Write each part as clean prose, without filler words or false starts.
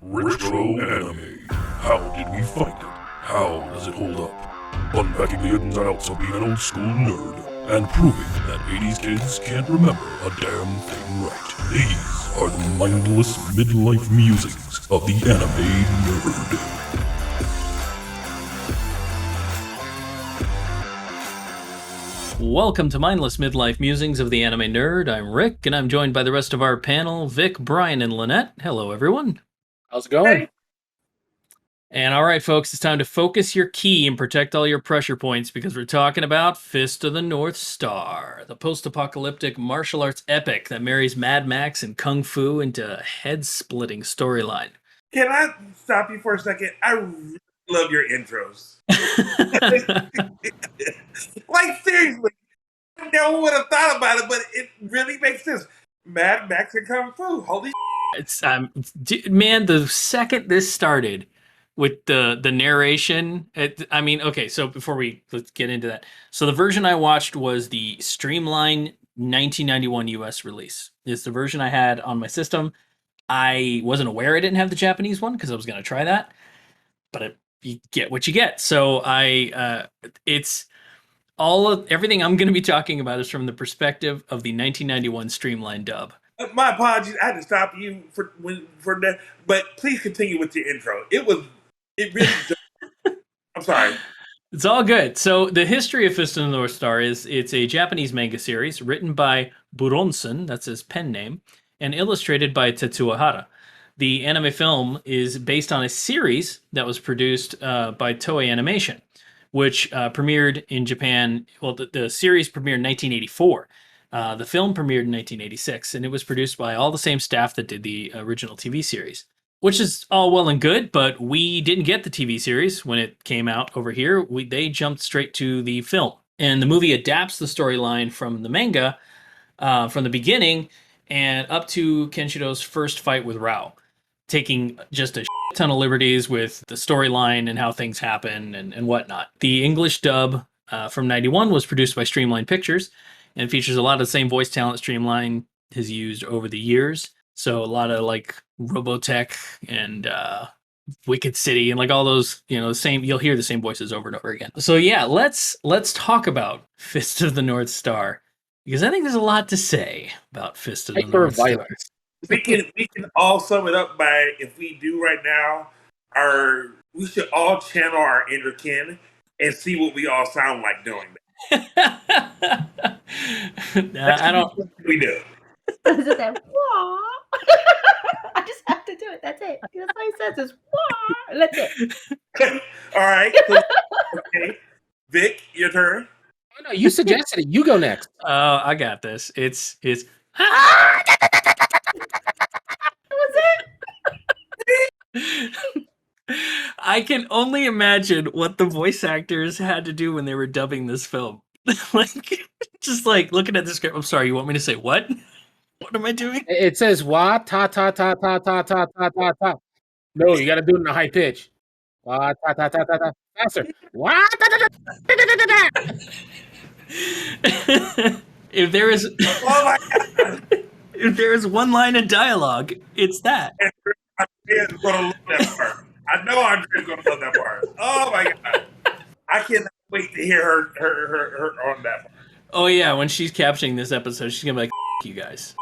Retro anime. How did we find it? How does it hold up? Unpacking the ins and outs of being an old school nerd and proving that 80s kids can't remember a damn thing right. These are the mindless midlife musings of the anime nerd. Welcome to Mindless Midlife Musings of the Anime Nerd. I'm Rick, and I'm joined by the rest of our panel, Vic, Brian, and Lynette. Hello, everyone. How's it going? And all right, folks, it's time to focus your ki and protect all your pressure points because we're talking about Fist of the North Star, the post-apocalyptic martial arts epic that marries Mad Max and Kung Fu into a head-splitting storyline. Can I stop you for a second? I really love your intros. Like, seriously, I never would have thought about it, but it really makes sense. Mad Max and Kung Fu. Holy It's man, the second this started with the narration, okay, so let's get into that. So the version I watched was the streamlined 1991 US release. It's the version I had on my system. I wasn't aware I didn't have the Japanese one because I was going to try that, but you get what you get. So it's everything I'm going to be talking about is from the perspective of the 1991 streamlined dub. My apologies. I had to stop you for that, but please continue with your intro. It really. I'm sorry. It's all good. So the history of Fist of the North Star it's a Japanese manga series written by Buronson, that's his pen name, and illustrated by Tetsuo Hara. The anime film is based on a series that was produced by Toei Animation, which premiered in Japan. Well, the series premiered in 1984. The film premiered in 1986, and it was produced by all the same staff that did the original TV series, which is all well and good, but we didn't get the TV series when it came out over here. They jumped straight to the film, and the movie adapts the storyline from the manga from the beginning and up to Kenshiro's first fight with Rao, taking just a ton of liberties with the storyline and how things happen and whatnot. The English dub from 91 was produced by Streamline Pictures and features a lot of the same voice talent Streamline has used over the years. So a lot of like Robotech and Wicked City and like all those, you'll hear the same voices over and over again. So yeah, let's talk about Fist of the North Star because I think there's a lot to say about Fist of the North Star. We can all sum it up by, if we do right now, we should all channel our inner kin and see what we all sound like doing that. I don't. We do. Just that, wah. I just have to do it. That's it. That's all he says is wah. That's it. All right. Okay. Vic, your turn. Oh, no, you suggested it. You go next. Oh, I got this. It's. I can only imagine what the voice actors had to do when they were dubbing this film. Just looking at the script. I'm sorry, you want me to say what? What am I doing? It says wah ta ta ta ta ta ta ta ta ta. No, you got to do it in a high pitch. Wah ta ta ta ta ta. Faster. Wah ta ta ta ta ta ta. If there is, Oh my God. if there is one line of dialogue, it's that. Andrea's going to love that part. I know Andrea's going to love that part. Oh my God. I cannot wait to hear her on that part. Oh yeah, when she's captioning this episode, she's gonna be like, "You guys."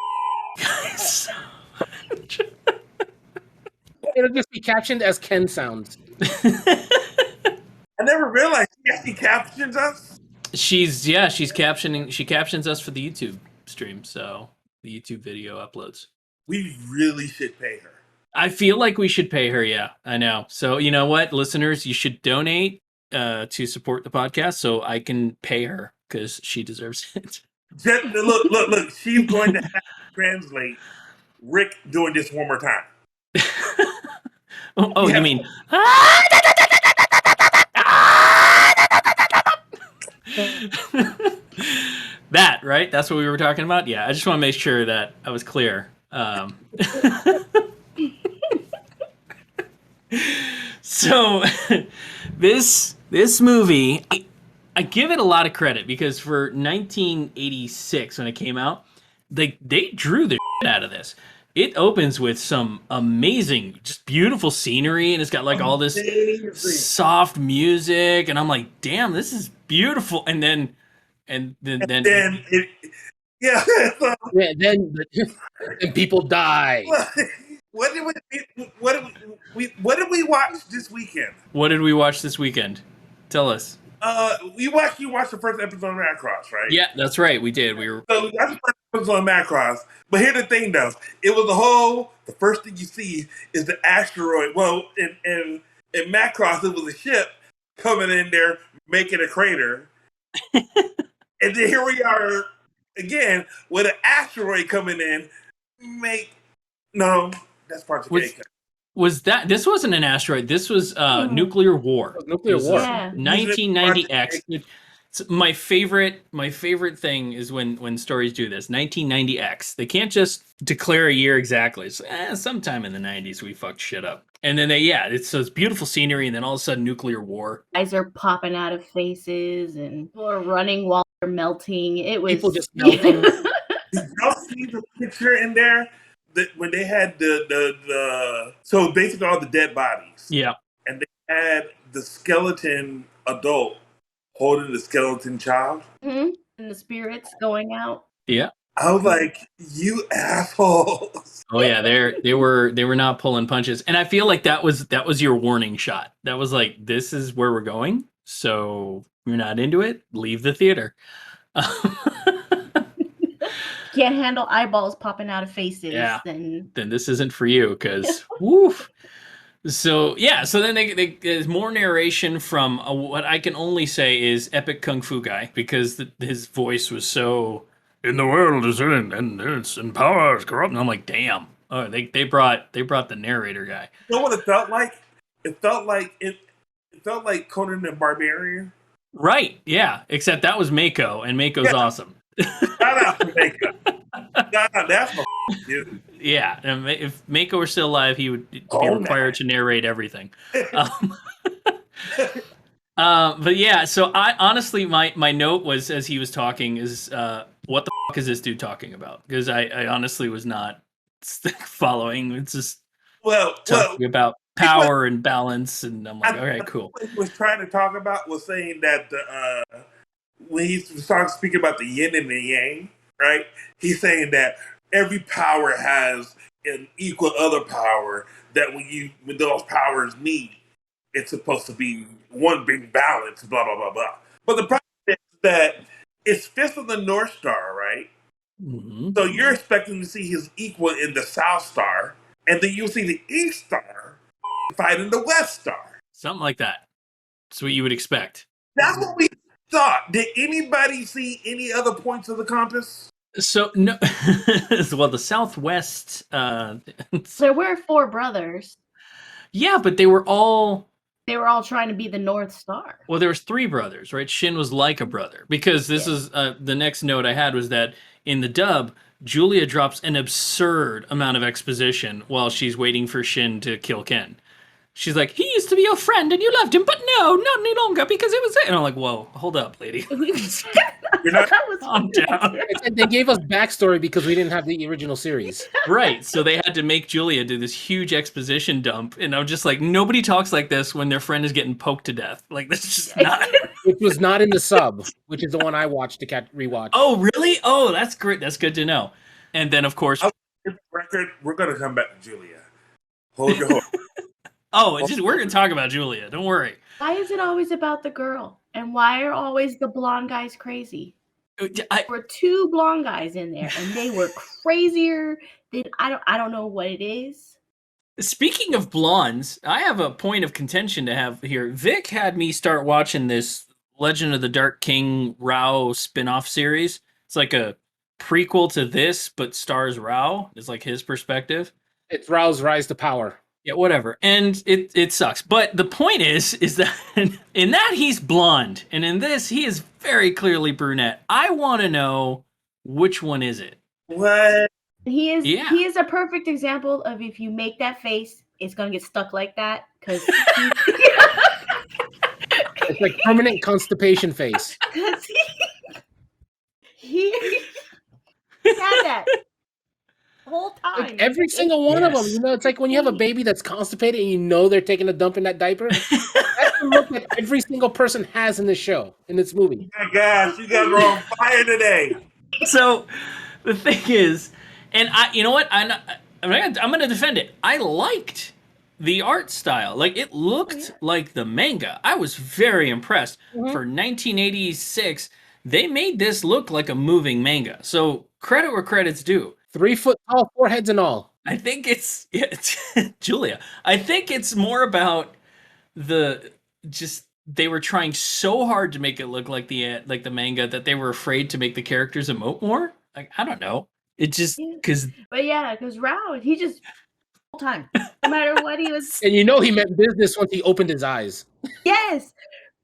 It'll just be captioned as Ken sounds. I never realized she actually captions us. She captioning. She captions us for the YouTube stream, so the YouTube video uploads. We really should pay her. I feel like we should pay her. Yeah, I know. So you know what, listeners, you should donate to support the podcast so I can pay her because she deserves it. Just, look. She's going to have to translate Rick doing this one more time. Oh, Yeah. you mean? That, right? That's what we were talking about? Yeah, I just want to make sure that I was clear. So, this movie, I give it a lot of credit because for 1986 when it came out, they drew the shit out of this. it opens with some amazing, just beautiful scenery, and it's got like all this Amazing. soft music, and I'm like, damn, this is beautiful. And then Then it, yeah. So, Yeah, then people die. what did we watch this weekend? what did we watch this weekend? Tell us. You watched the first episode of Macross, right? Yeah, that's right. We did. We were. So that's the first episode of Macross. But here's the thing, though. It was the first thing you see is the asteroid. Well, in Macross, it was a ship coming in there making a crater. And then here we are again with an asteroid coming in. No, that's part of the cake. Was that this wasn't an asteroid? This was nuclear war. Nuclear This war. is Yeah. 1990X. It's my favorite thing is when stories do this. 1990X. They can't just declare a year exactly. It's sometime in the 90s we fucked shit up. And then it's beautiful scenery, and then all of a sudden nuclear war. Eyes are popping out of faces, and people are running while they're melting. It was People just melting. Did y'all see the picture in there when they had so basically all the dead bodies? Yeah. And they had the skeleton adult holding the skeleton child. Mhm. And the spirits going out. Yeah. I was like, you assholes. Oh yeah, they were not pulling punches. And I feel like that was your warning shot. That was like, this is where we're going. So you're not into it, leave the theater. Can't handle eyeballs popping out of faces. Yeah. Then this isn't for you, because woof. So then there's more narration from what I can only say is epic kung fu guy, because his voice was so, in the world is in and power is corrupt. And I'm like, damn. Oh, they brought the narrator guy. You know what it felt like? It felt like Conan the Barbarian. Right, yeah. Except that was Mako, and Mako's awesome. Shout out to Mako. That's my dude. Yeah, and if Mako were still alive, he would be required to narrate everything. But yeah, so I honestly, my note was, as he was talking, is what the fuck is this dude talking about? Because I honestly was not following. It's just talking about power and balance, and I'm like, all right, cool. What he was trying to talk about was saying that when he started speaking about the yin and the yang, right? He's saying that every power has an equal other power, that when those powers meet, it's supposed to be one big balance, blah, blah, blah, blah. But the problem is that it's Fist of the North Star, right? Mm-hmm. So you're expecting to see his equal in the South Star, and then you'll see the East Star fighting the West Star. Something like that. That's what you would expect. That's what we thought. Did anybody see any other points of the compass? So no, well, the Southwest. there were 4 brothers. Yeah, but they were all trying to be the North Star. Well, there was 3 brothers, right? Shin was like a brother, because this is the next note I had was that in the dub, Julia drops an absurd amount of exposition while she's waiting for Shin to kill Ken. She's like, he used to be your friend and you loved him, but no, not any longer, because it was it. And I'm like, whoa, hold up, lady. You're not Calm down. They gave us backstory because we didn't have the original series. Right. So they had to make Julia do this huge exposition dump. And I'm just like, nobody talks like this when their friend is getting poked to death. Like, that's just not. Which was not in the sub, which is the one I watched to rewatch. Oh, really? Oh, that's great. That's good to know. And then, of course. Record, we're going to come back to Julia. Hold your horse. Oh, we're going to talk about Julia. Don't worry. Why is it always about the girl? And why are always the blonde guys crazy? There were 2 blonde guys in there, and they were crazier than I don't know what it is. Speaking of blondes, I have a point of contention to have here. Vic had me start watching this Legend of the Dark King Rao spin-off series. It's like a prequel to this, but stars Rao. It's like his perspective. It's Rao's rise to power. Yeah, whatever. And it sucks. But the point is that in that he's blonde, and in this he is very clearly brunette. I want to know, which one is it? What? He is a perfect example of, if you make that face, it's gonna get stuck like that, because it's like permanent constipation face. He had that whole time. Like every single one of them. You know, it's like when you have a baby that's constipated and you know they're taking a dump in that diaper. That's the look that every single person has in this show, in this movie. Oh my gosh, you guys are on fire today. So the thing is, and you know what? I'm going to defend it. I liked the art style. Like, it looked like the manga. I was very impressed. For 1986, they made this look like a moving manga. So credit where credit's due. 3 foot tall, 4 heads and all. I think it's Julia. I think it's more about they were trying so hard to make it look like the manga that they were afraid to make the characters emote more. Like, I don't know. It just because. But yeah, because Rao, he just whole time, no matter what he was. And you know he meant business once he opened his eyes. Yes,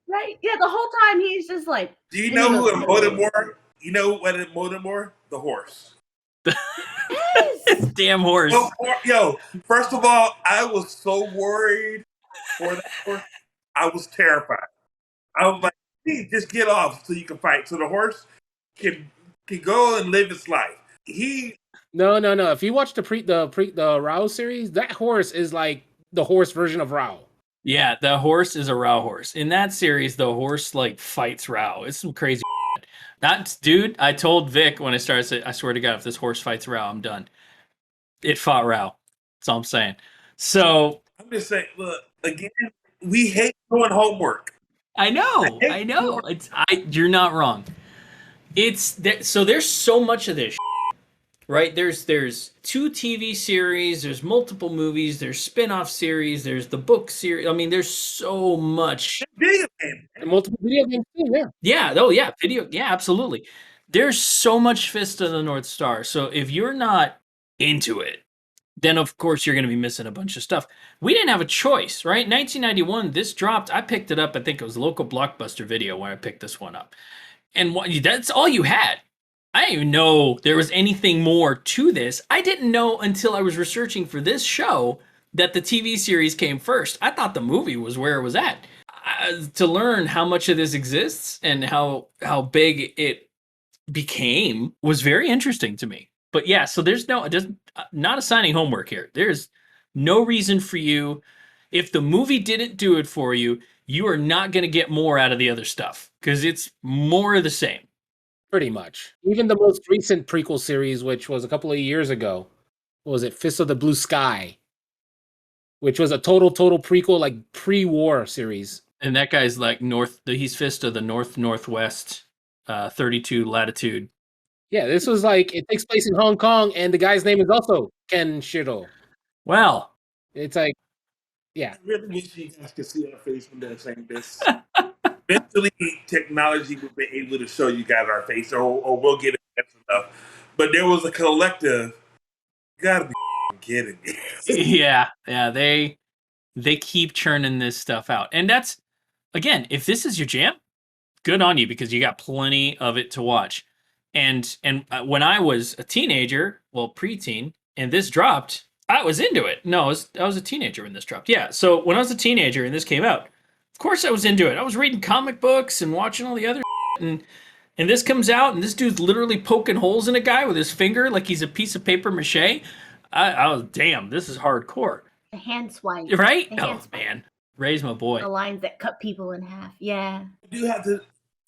right. Yeah, the whole time he's just like. Do you know who emoted more? You know what emoted more? The horse. Yes. Damn horse. Yo, first of all, I was so worried for that horse. I was terrified. I was like, hey, just get off so you can fight. So the horse can go and live its life. No. If you watch the Rao series, that horse is like the horse version of Rao. Yeah, the horse is a Rao horse. In that series, the horse like fights Rao. It's some crazy shit. Dude, I told Vic when I started, I swear to God, if this horse fights Rao, I'm done. It fought Rao. That's all I'm saying. So I'm just saying, look, again, we hate doing homework. I know. You're not wrong. So there's so much of this, right? There's 2 TV series, there's multiple movies, there's spin-off series, there's the book series. I mean, there's so much. Video game. And multiple video games too, yeah. Yeah, video, yeah, absolutely. There's so much Fist of the North Star. So if you're not into it, then of course you're going to be missing a bunch of stuff. We didn't have a choice, right? 1991, this dropped. I picked it up. I think it was local Blockbuster Video when I picked this one up. And that's all you had. I didn't even know there was anything more to this. I didn't know until I was researching for this show that the TV series came first. I thought the movie was where it was at. To learn how much of this exists and how big it became was very interesting to me. But yeah, so there's not assigning homework here. There's no reason for you. If the movie didn't do it for you, you are not going to get more out of the other stuff because it's more of the same. Pretty much. Even the most recent prequel series, which was a couple of years ago, what was it? Fist of the Blue Sky, which was a total prequel, like pre-war series. And that guy's like he's Fist of the Northwest, 32 latitude. Yeah, this was like, it takes place in Hong Kong, and the guy's name is also Ken Shiro. Well, it's like, yeah. I really wish you guys could see our face when they're saying this. Eventually, technology will be able to show you guys our face, or we'll get it enough. But there was a collective. You gotta be kidding me. Yeah. They keep churning this stuff out, and that's, again, if this is your jam, good on you because you got plenty of it to watch. And when I was a teenager, well, preteen, and this dropped, I was into it. No, I was a teenager when this dropped. Yeah, so when I was a teenager and this came out, of course I was into it. I was reading comic books and watching all the other shit, and this comes out, and this dude's literally poking holes in a guy with his finger like he's a piece of paper mache. I was, damn, this is hardcore. The hand swipe. Right? Hand swipe. Man. Raise my boy. The lines that cut people in half. Yeah. You have to.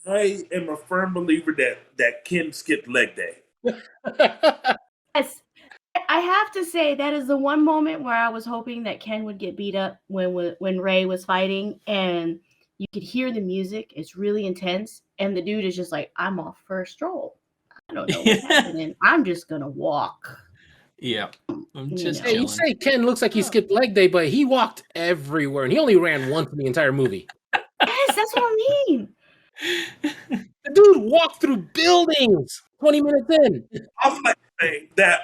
I am a firm believer that Ken skipped leg day. Yes. I have to say that is the one moment where I was hoping that Ken would get beat up when Ray was fighting, and you could hear the music. It's really intense, and the dude is just like, "I'm off for a stroll. I don't know what's happening. I'm just gonna walk." Yeah, I'm just. Hey, you say Ken looks like he skipped leg day, but he walked everywhere, and he only ran once in the entire movie. Yes, that's what I mean. The dude walked through buildings 20 minutes in. I was like saying that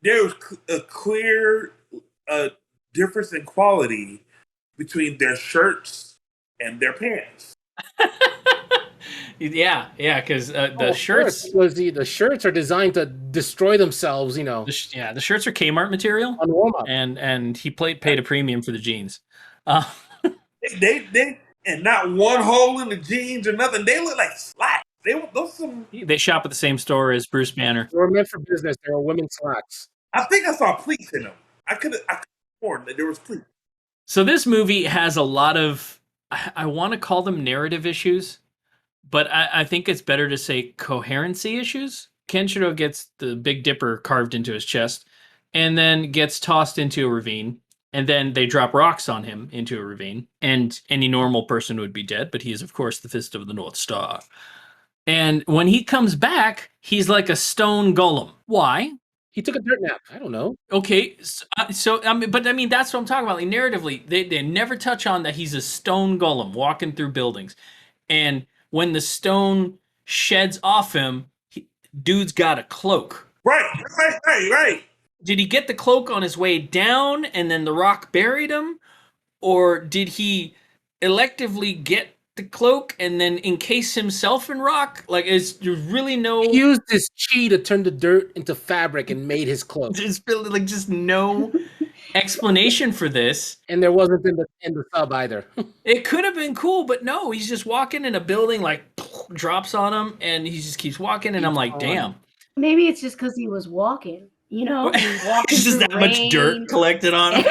there was a clear difference in quality between their shirts and their pants. Yeah, because the shirts was the shirts are designed to destroy themselves, you know. The shirts are Kmart material, on warm-up. and he paid a premium for the jeans. They and not one hole in the jeans or nothing. They look like slacks. They shop at the same store as Bruce Banner. They were meant for business. They were women's slacks. I think I saw pleats in them. I could have sworn that there was pleats. So this movie has a lot of, I want to call them narrative issues, but I think it's better to say coherency issues. Kenshiro gets the Big Dipper carved into his chest and then gets tossed into a ravine. And then they drop rocks on him into a ravine. And any normal person would be dead, but he is, of course, the Fist of the North Star. And when he comes back, he's like a stone golem. Why? He took a dirt nap. I don't know. Okay, so I mean, but I mean that's what I'm talking about. Like narratively, they never touch on that he's a stone golem walking through buildings, and when the stone sheds off him, dude's got a cloak. Right. Did he get the cloak on his way down, and then the rock buried him, or did he electively get the cloak and then encase himself in rock? Like, is there really no? He used his chi to turn the dirt into fabric and made his cloak. There's really like just no explanation for this. And there wasn't in the sub either. It could have been cool, but no, he's just walking in a building, like drops on him, and he just keeps walking, and I'm like, damn. Maybe it's just because he was walking. You know, he's walking It's just through that much rain, dirt collected on him.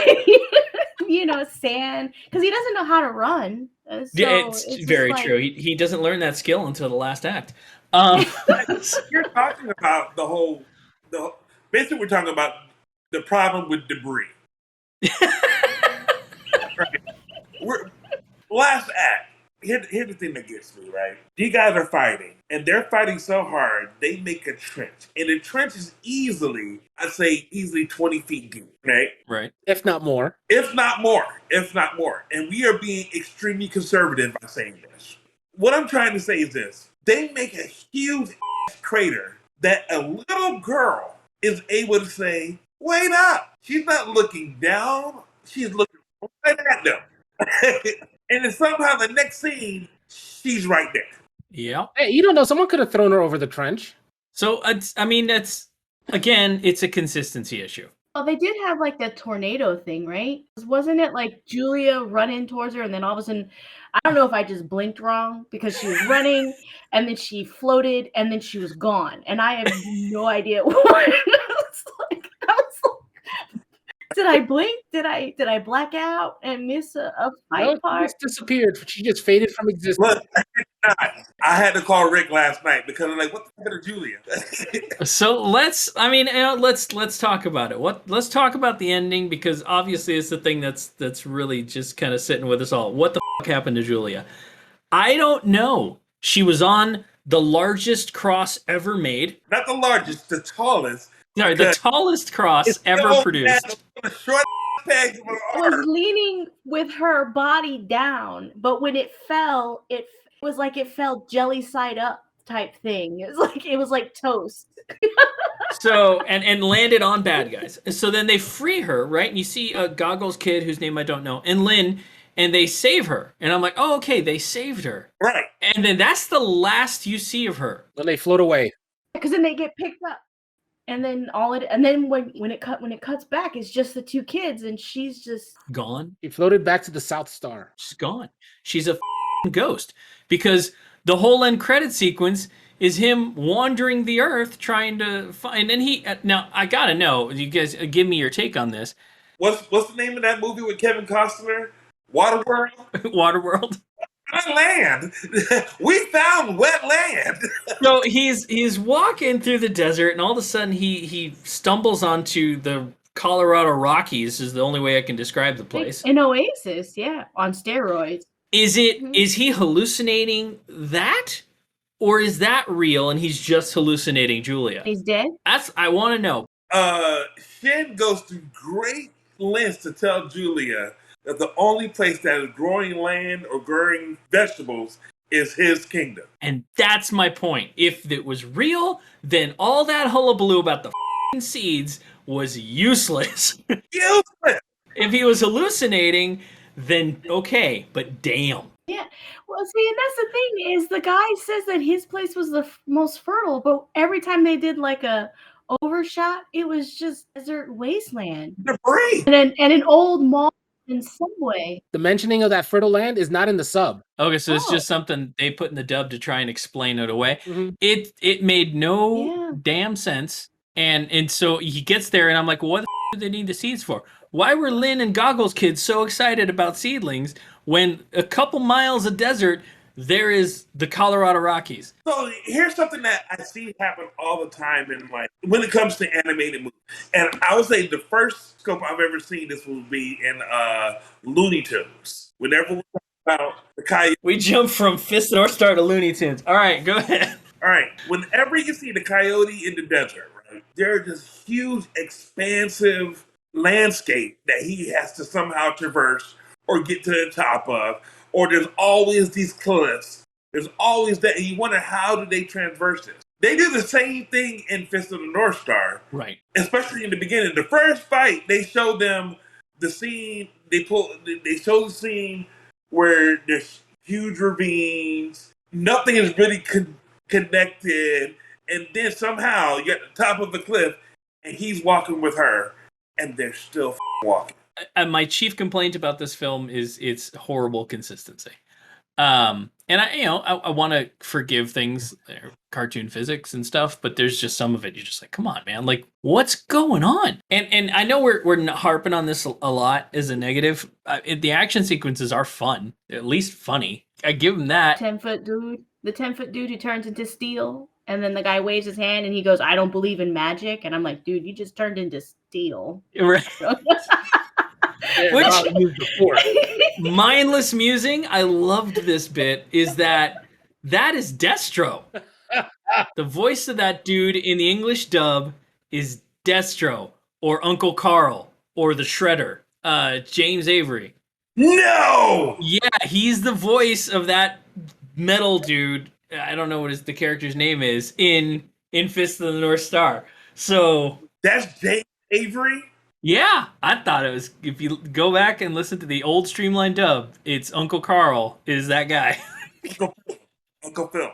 you know, sand, because he doesn't know how to run. So Yeah, it's just very like, true. He doesn't learn that skill until the last act. You're talking about basically we're talking about the problem with debris. Right. Last act. Here's the thing that gets me, right? These guys are fighting, and they're fighting so hard, they make a trench. And the trench is easily 20 feet deep, right? Right. If not more. If not more. And we are being extremely conservative by saying this. What I'm trying to say is this. They make a huge crater that a little girl is able to say, wait up. She's not looking down. She's looking right at them. And then somehow the next scene, she's right there. Yeah. Hey, you don't know. Someone could have thrown her over the trench. So, I mean, that's, again, it's a consistency issue. Well, they did have like the tornado thing, right? Wasn't it like Julia running towards her, and then all of a sudden, I don't know if I just blinked wrong because she was running, and then she floated, and then she was gone, and I have no idea what. I was like, did I blink? Did I black out and miss a fight No, part? she just disappeared. She just faded from existence. Look, I had to call Rick last night because I'm like, what the heck is Julia? So let's talk about it. Let's talk about the ending, because obviously it's the thing that's really just kind of sitting with us all. What the fuck happened to Julia? I don't know. She was on the largest cross ever made. Not the largest, the tallest. Sorry, the tallest cross ever produced. Short peg of an Was arm. leaning with her body down, but when it fell, it was like it fell jelly side up type thing. It was like toast. So and landed on bad guys. So then they free her, right? And you see a Goggles kid whose name I don't know, and Lynn, and they save her. And I'm like, oh, okay, they saved her. Right. And then that's the last you see of her. When they float away. Because then they get picked up. And then when it cuts back, it's just the two kids, and she's just Gone. He floated back to the South Star. She's gone. She's a ghost, because the whole end credit sequence is him wandering the earth trying to find. And he now I gotta know, you guys give me your take on this. What's the name of that movie with Kevin Costner? Waterworld? Waterworld. Wet land. We found wet land. So he's walking through the desert, and all of a sudden he stumbles onto the Colorado Rockies. Is the only way I can describe the place. an oasis, yeah, on steroids. Is he hallucinating that, or is that real and he's just hallucinating Julia? He's dead. I want to know. Shin goes through great lengths to tell Julia that the only place that is growing land or growing vegetables is his kingdom. And that's my point. If it was real, then all that hullabaloo about the seeds was useless. Useless. If he was hallucinating, then okay, but damn. Yeah. Well, see, and that's the thing is the guy says that his place was the most fertile, but every time they did like a overshot, it was just desert wasteland. Debris. And an old mall and subway. The mentioning of that fertile land is not in the sub. Okay, so it's Oh. just something they put in the dub to try and explain it away. Mhm. It made no Yeah. damn sense. And so he gets there, and I'm like, well, what the do they need the seeds for? Why were Lynn and Goggles kids so excited about seedlings when a couple miles of desert there is the Colorado Rockies? So here's something that I see happen all the time in like when it comes to animated movies, and I would say the first scope I've ever seen this would be in Looney Tunes. Whenever we talk about the coyote, We jump from Fist of the North Star to Looney Tunes. All right, go ahead. all right, whenever you see the coyote in the desert, right, there's this huge, expansive landscape that he has to somehow traverse or get to the top of, or there's always these cliffs. There's always that, and you wonder how do they traverse this? They do the same thing in Fist of the North Star, Right. especially in the beginning. The first fight, they show them the scene. They show the scene where there's huge ravines. Nothing is really connected, and then somehow you're at the top of the cliff, and he's walking with her, and they're still walking. My chief complaint about this film is its horrible consistency. And I want to forgive things, cartoon physics and stuff, but there's just some of it you're just like, come on, man, like what's going on? And I know we're harping on this a lot as a negative. The action sequences are fun, at least funny. I give them that. 10-foot dude, the 10-foot dude who turns into steel, and then the guy waves his hand and he goes, "I don't believe in magic," and I'm like, dude, you just turned into steel. Right. Which before. Mindless Musing, I loved this bit, is that is Destro. The voice of that dude in the English dub is Destro, or Uncle Carl, or the Shredder, James Avery. No! Yeah, he's the voice of that metal dude. I don't know what the character's name is in Fist of the North Star. So that's James Avery? Yeah, I thought it was. If you go back and listen to the old streamlined dub, it's Uncle Carl is that guy. Uncle Phil.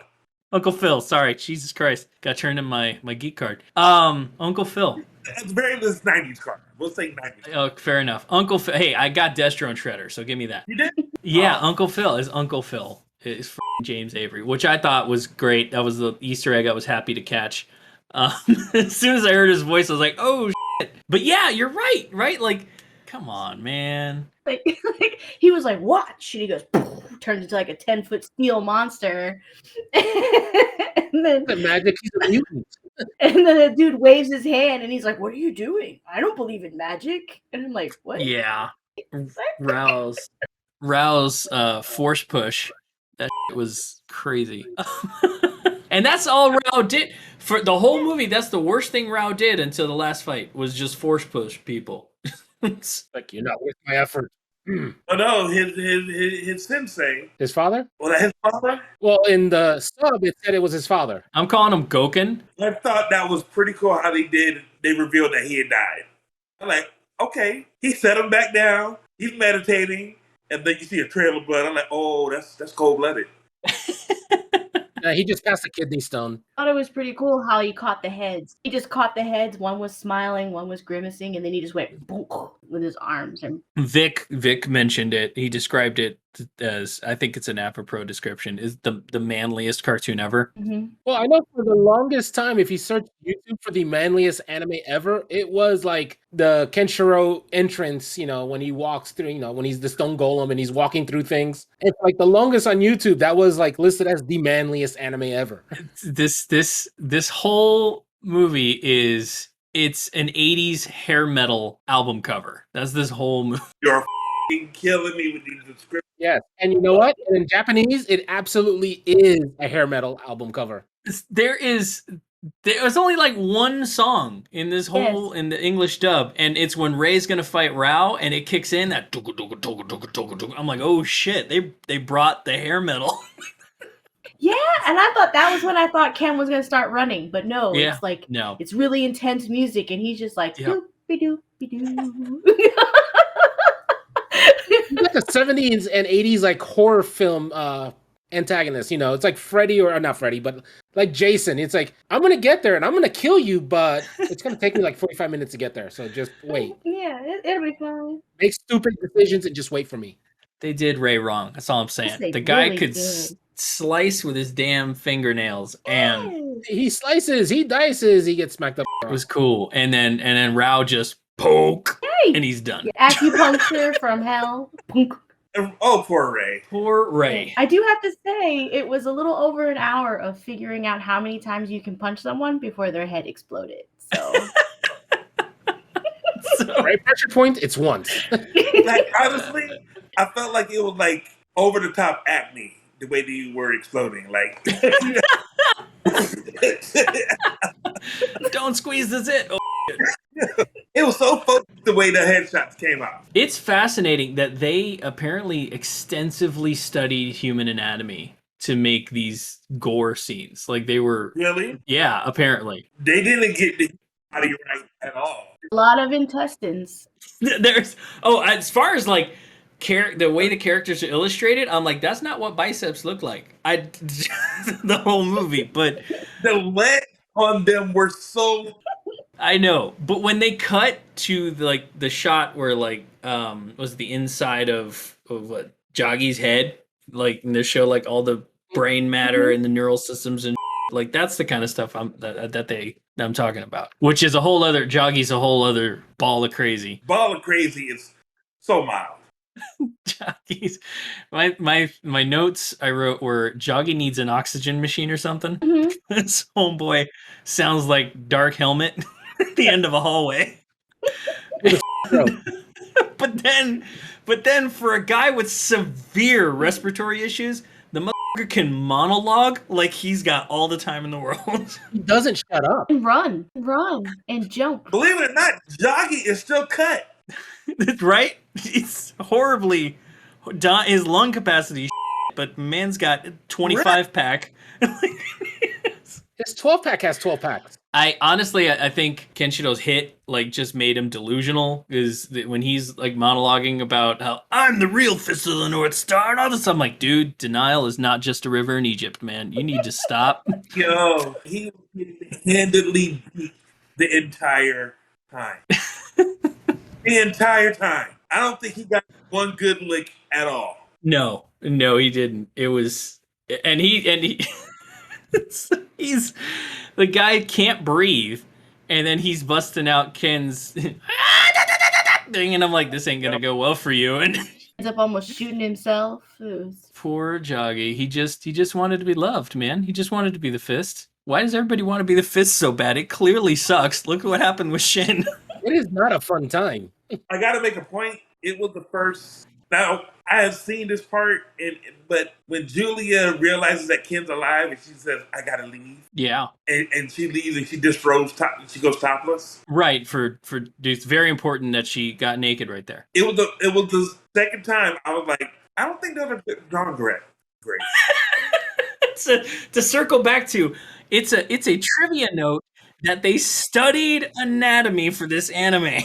Uncle Phil. Sorry, Jesus Christ, got turned in my geek card. Uncle Phil. At the very least, 90s card. We'll say 90s. Oh, fair enough. Uncle Phil. Hey, I got Destro and Shredder, so give me that. You did? Yeah, Uncle Phil is Uncle Phil. Is James Avery, which I thought was great. That was the Easter egg I was happy to catch. As soon as I heard his voice, I was like, oh. But yeah, you're right, right? Like, come on, man. Like he was like, watch, and he goes, turns into like a 10-foot steel monster. And then The magic, he's a mutant. And then the dude waves his hand and he's like, "What are you doing? I don't believe in magic." And I'm like, what? Yeah. Rouse force push. That was crazy. And that's all Rao did. For the whole movie, that's the worst thing Rao did until the last fight was just force push people. Like, you're not worth my effort. Oh no, his sensei. His father? Was that his father? Well, in the sub, it said it was his father. I'm calling him Goken. I thought that was pretty cool how they revealed that he had died. I'm like, okay. He set him back down. He's meditating. And then you see a trail of blood. I'm like, oh, that's cold-blooded. He just passed a kidney stone. I thought it was pretty cool how he caught the heads. He just caught the heads. One was smiling, one was grimacing, and then he just went boom with his arms. And Vic mentioned it. He described it as, I think it's an apropos description, is the manliest cartoon ever. mm-hmm. Well, I know for the longest time, if you search YouTube for the manliest anime ever, it was like the Kenshiro entrance, when he walks through, when he's the stone golem and he's walking through things. It's like the longest on YouTube, that was like listed as the manliest anime ever. This whole movie it's an 80s hair metal album cover. That's this whole movie. You're killing me with these descriptions. Yes, and you know what? In Japanese, it absolutely is a hair metal album cover. There's only like one song in this whole in the English dub, and it's when Ray's gonna fight Rao, and it kicks in that. I'm like, oh shit! They brought the hair metal. Yeah, and I thought that was when I thought Ken was gonna start running, but no, it's like it's really intense music, and he's just like doop be doo. Like a 70s and 80s like horror film antagonist, it's like Freddy or not Freddy, but like Jason. It's like, I'm gonna get there and I'm gonna kill you, but it's gonna take me like 45 minutes to get there. So just wait. Yeah, it'll be fine. Make stupid decisions and just wait for me. They did Ray wrong. That's all I'm saying. Yes, they The guy really could did. slice with his damn fingernails, and Yes. He slices, he dices, he gets smacked up. it was cool. And then Rao just poke, Hey. and he's done. Acupuncture from hell. Punk. Oh, poor Ray. Poor Ray. I do have to say, it was a little over an hour of figuring out how many times you can punch someone before their head exploded. So, So, Right pressure point, it's once. Like, honestly, I felt like it was like over the top acne the way that you were exploding. Like, don't squeeze the zit. Oh. it was so focused the way the headshots came out. It's fascinating that they apparently extensively studied human anatomy to make these gore scenes. Like they were, Really? yeah, apparently. They didn't get the body right at all. a lot of intestines. There's as far as like the way the characters are illustrated, I'm like, that's not what biceps look like. The whole movie, but The legs on them were so. I know. But when they cut to the shot where was the inside of what Joggy's head, like and they show like all the brain matter and the neural systems and like that's the kind of stuff I'm talking about. Which is Joggy's a whole other ball of crazy. Ball of crazy is so mild. Joggies. My notes I wrote were Joggy needs an oxygen machine or something. Mhm. This homeboy sounds like Dark Helmet at the end of a hallway. But then for a guy with severe respiratory issues, the motherfucker can monologue like he's got all the time in the world. He doesn't shut up. And run, and jump. Believe it or not, Joggy is still cut. Right? He's horribly his lung capacity, but man's got 25 pack. His 12-pack has 12 packs. I think Kenshiro's hit just made him delusional. Is when he's monologuing about how I'm the real Fist of the North Star and all this. I'm like, dude, denial is not just a river in Egypt, man. You need to stop. Yo, he was handedly beat the entire time. The entire time. I don't think he got one good lick at all. No, he didn't. It was, and he he's the guy can't breathe, and then he's busting out Ken's thing, and I'm like, this ain't gonna go well for you. And Ends up almost shooting himself. poor Joggy, he just wanted to be loved, man. He just wanted to be the Fist. Why does everybody want to be the Fist so bad? It clearly sucks. Look what happened with Shin. It is not a fun time. I gotta make a point. It was the first. Now I have seen this part, but when Julia realizes that Ken's alive and she says, "I gotta leave," Yeah. and she leaves and she disrobes, she goes topless. Right. For it's very important that she got naked right there. It was the second time I was like, I don't think that was drawn great. To circle back to, it's a trivia note that they studied anatomy for this anime.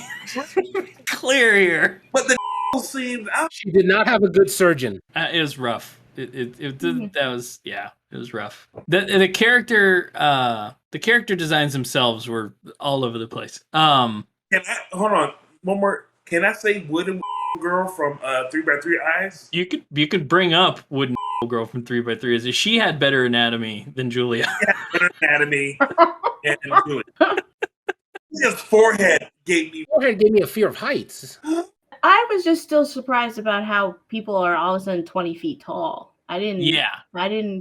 Clear here. But the scene, She did not have a good surgeon. It was rough. That was it was rough. The character designs themselves were all over the place. hold on one more. Can I say Wooden Girl from 3x3 Eyes? You could bring up Wooden Girl from 3x3 as if she had better anatomy than Julia. Yeah, better anatomy and Julia. His forehead gave me a fear of heights. I was just still surprised about how people are all of a sudden 20 feet tall. I didn't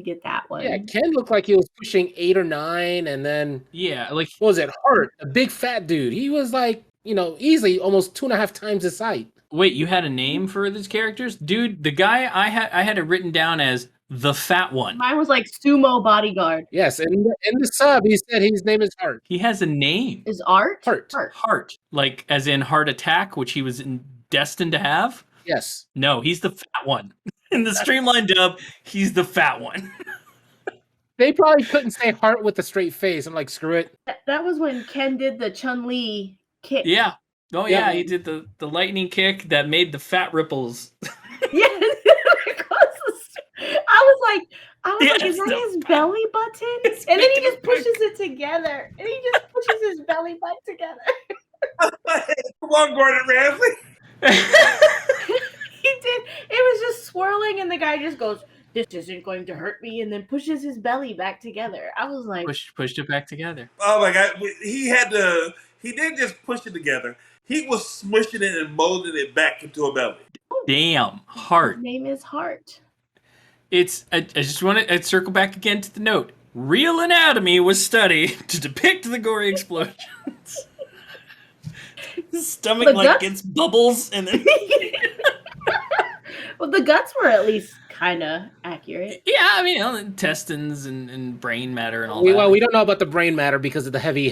get that one. Yeah, Ken looked like he was pushing 8 or 9, and then what was it Hart, a big fat dude? He was easily almost 2.5 times his height. Wait, you had a name for these characters? Dude, the guy I had it written down as the fat one. Mine was like sumo bodyguard. Yes, and in the sub, he said his name is Hart. He has a name. Is Art? Hart. Like as in heart attack, which he was destined to have? Yes. No, he's the fat one. In the streamlined dub, he's the fat one. They probably couldn't say Hart with a straight face. I'm like, screw it. That was when Ken did the Chun-Li kick. Yeah. Oh yeah, he did the lightning kick that made the fat ripples. Yeah. I was like, is that his belly button? And then he just pushes it together. And he just pushes his belly button together. come on, Gordon Ramsay. He did. It was swirling, and the guy just goes, "This isn't going to hurt me," and then pushes his belly back together. I was like, Pushed it back together. Oh my god, he had to. He didn't just push it together. He was smushing it and molding it back into a belly. Damn, his Heart. name is Heart. I just want to circle back again to the note. Real anatomy was studied to depict the gory explosions. His stomach The like guts? gets bubbles and then Well, the guts were at least kind of accurate. yeah, I mean, intestines and brain matter and all Well, that. we don't know about the brain matter because of the heavy,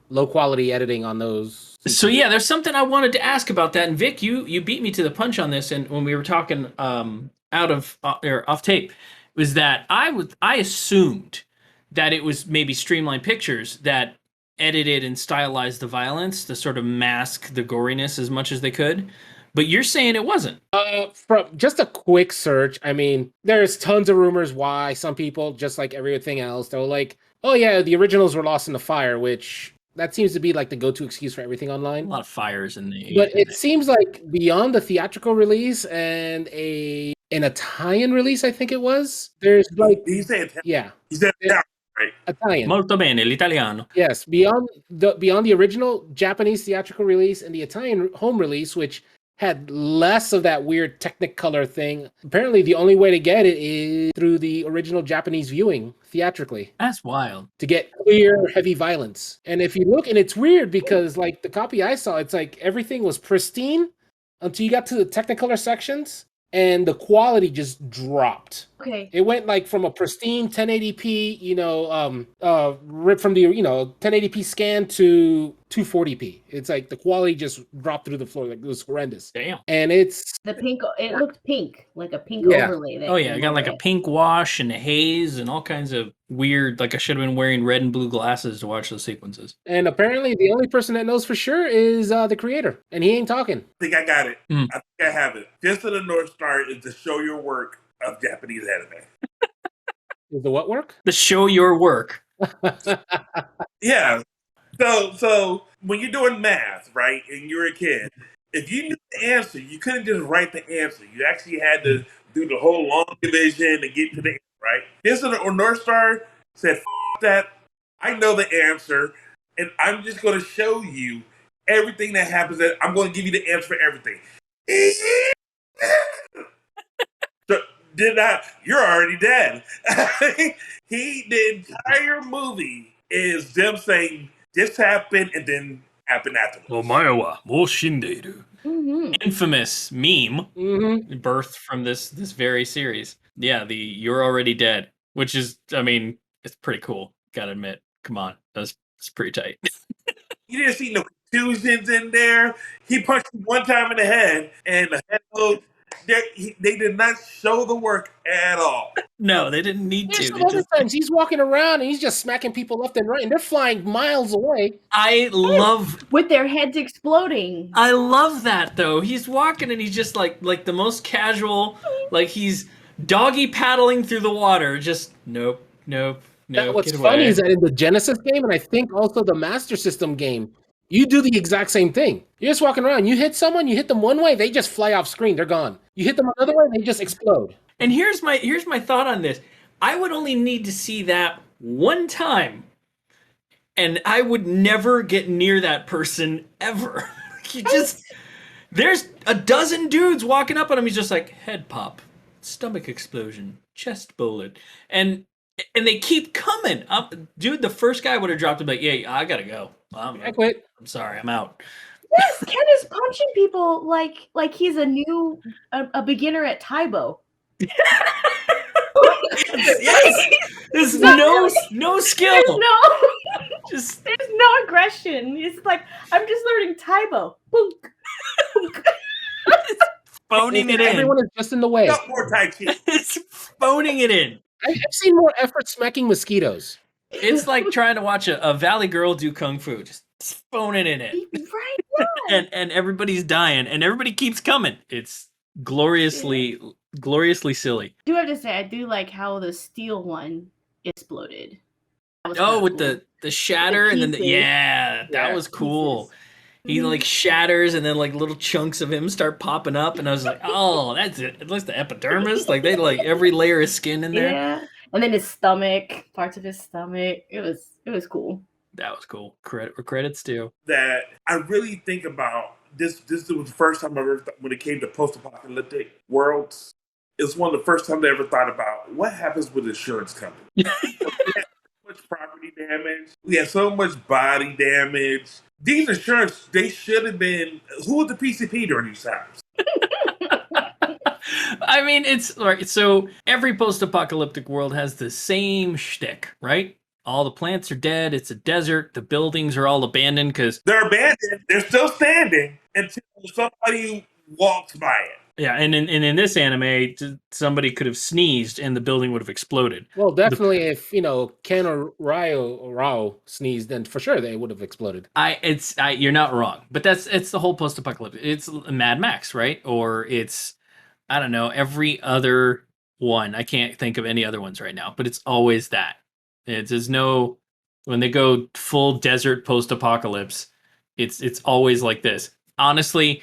low quality editing on those. So yeah, there's something I wanted to ask about that, and Vic, you beat me to the punch on this, and when we were talking off tape, was that I assumed that it was maybe Streamline Pictures that edited and stylized the violence to sort of mask the goriness as much as they could, but you're saying it wasn't. From just a quick search, I mean, there's tons of rumors why some people, just like everything else, they're like, "Oh yeah, the originals were lost in the fire," which that seems to be like the go-to excuse for everything A online. lot of fires in the. But it seems like beyond the theatrical release and an Italian release, I think it was. There's like, He said, yeah, he said, yeah, right. Italian. Molto bene, l'italiano. Yes, beyond the original Japanese theatrical release and the Italian home release, which had less of that weird Technicolor thing. Apparently, the only way to get it is through the original Japanese viewing theatrically That's wild. to get clear, heavy violence. And if you look, and it's weird because like the copy I saw, it's like everything was pristine until you got to the Technicolor sections, and the quality just dropped. Okay. It went like from a pristine 1080p, ripped from the 1080p scan to 240p. It's like the quality just dropped through the floor. Like it was horrendous. Damn. And it's It looked pink, like a pink Yeah. overlay. That Oh yeah, I came got like over a it. pink wash and a haze and all kinds of weird. Like I should have been wearing red and blue glasses to watch those sequences. and apparently the only person that knows for sure is the creator, and he ain't talking. I think I got it. Hmm. I think I have it. Fist of the North Star is to show your work of Japanese anime. Is the what work? To show your work. Yeah. So when you're doing math, right, and you're a kid, if you knew the answer, you couldn't just write the answer. You actually had to do the whole long division and get to the answer, right? Fist of the North Star said, F that. I know the answer, and I'm just going to show you everything that happens. That I'm going to give you the answer for everything. So, you're already dead. The entire movie is them saying this happened and then happened afterwards. Omae wa mou shindeiru. Mhm. Infamous meme Mm-hmm. birthed from this very series. Yeah, the "You're Already Dead," which is, I mean, it's pretty cool. Gotta admit, come on, it's pretty tight. You didn't see no contusions in there. He punched him one time in the head, and the head goes. They did not show the work at all. No, they didn't need There's to. some They other just, times he's walking around and he's just smacking people left and right, and they're flying miles away. I love With their heads exploding. that though. He's walking and he's just like the most casual, like he's doggy paddling through the water. Just nope. What's get funny away. is that in the Genesis game, and I think also the Master System game, you do the exact same thing. You're just walking around. You hit someone, you hit them one way, they just fly off screen. They're gone. You hit them another way, they just explode. And here's my thought on this. I would only need to see that one time, and I would never get near that person ever. You just there's a dozen dudes walking up on him. He's just like head pop, stomach explosion, chest bullet, and they keep coming up. Dude, the first guy would have dropped him like, yeah, I gotta go. I quit. I'm sorry, I'm out. Yes, Ken is punching people like he's a beginner at Taibo. Yes. There's no skill. There's Just no aggression. It's like I'm just learning Taibo. Boom. phoning it in. Everyone is just in the way. Got more Tai Chi. It's phoning it in. I've seen more effort smacking mosquitoes. It's like trying to watch a Valley Girl do kung fu, just phoning in it, Right. Yeah. and everybody's dying, and everybody keeps coming. It's gloriously silly. I do have to say, I do like how the steel one exploded. That was Oh, kinda with cool. the shatter and then pieces. that Yeah, was cool. pieces. He like shatters, and then like little chunks of him start popping up, and I was like, oh, that's it. It looks the epidermis. Like they like every layer of skin in there. Yeah, and then his stomach, parts of his stomach. It was cool. That was cool. Credit where credit's due. That I really think about this. This was the first time I ever, when it came to post-apocalyptic worlds. It's one of the first times I ever thought about what happens with insurance companies. We had so much property damage. We had so much body damage. These insurance, they should have been. Who was the PCP during these times? I mean, it's right. So every post-apocalyptic world has the same shtick, right? All the plants are dead. It's a desert. The buildings are all abandoned because They're abandoned. They're still standing until somebody walks by it. yeah. And in this anime, somebody could have sneezed and the building would have exploded. Well, definitely, if Ken or Rao sneezed, then for sure they would have exploded. You're not wrong, but it's the whole post-apocalyptic. It's Mad Max, right? Or it's I don't know every other one. I can't think of any other ones right now, but it's always that. There's no when they go full desert post-apocalypse, it's always like this. Honestly,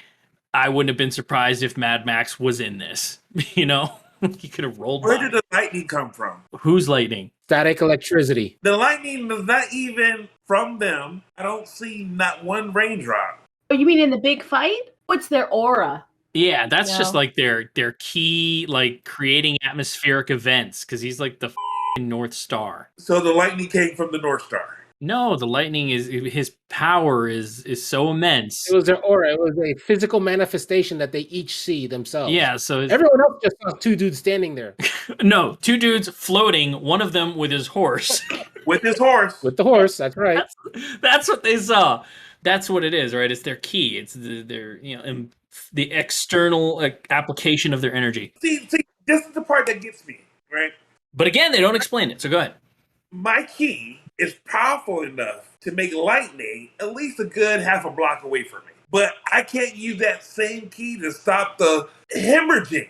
I wouldn't have been surprised if Mad Max was in this. He could have rolled. Where did the lightning come from? Whose lightning? Static electricity. The lightning is not even from them. I don't see not one raindrop. Oh, you mean in the big fight? What's their aura? Yeah, that's just like their key, like creating atmospheric events because he's like the North Star. So the lightning came from the North Star. No, the lightning is his power is so immense. It was their aura. It was a physical manifestation that they each see themselves. Yeah, so everyone else just saw two dudes standing there. No, two dudes floating, one of them with his horse. With his horse. With the horse, that's right. That's what they saw. That's what it is, right? It's their key. It's their the external application of their energy. See, this is the part that gets me, right? But again, they don't explain it, so go ahead. My key is powerful enough to make lightning at least a good half a block away from me. But I can't use that same key to stop the hemorrhaging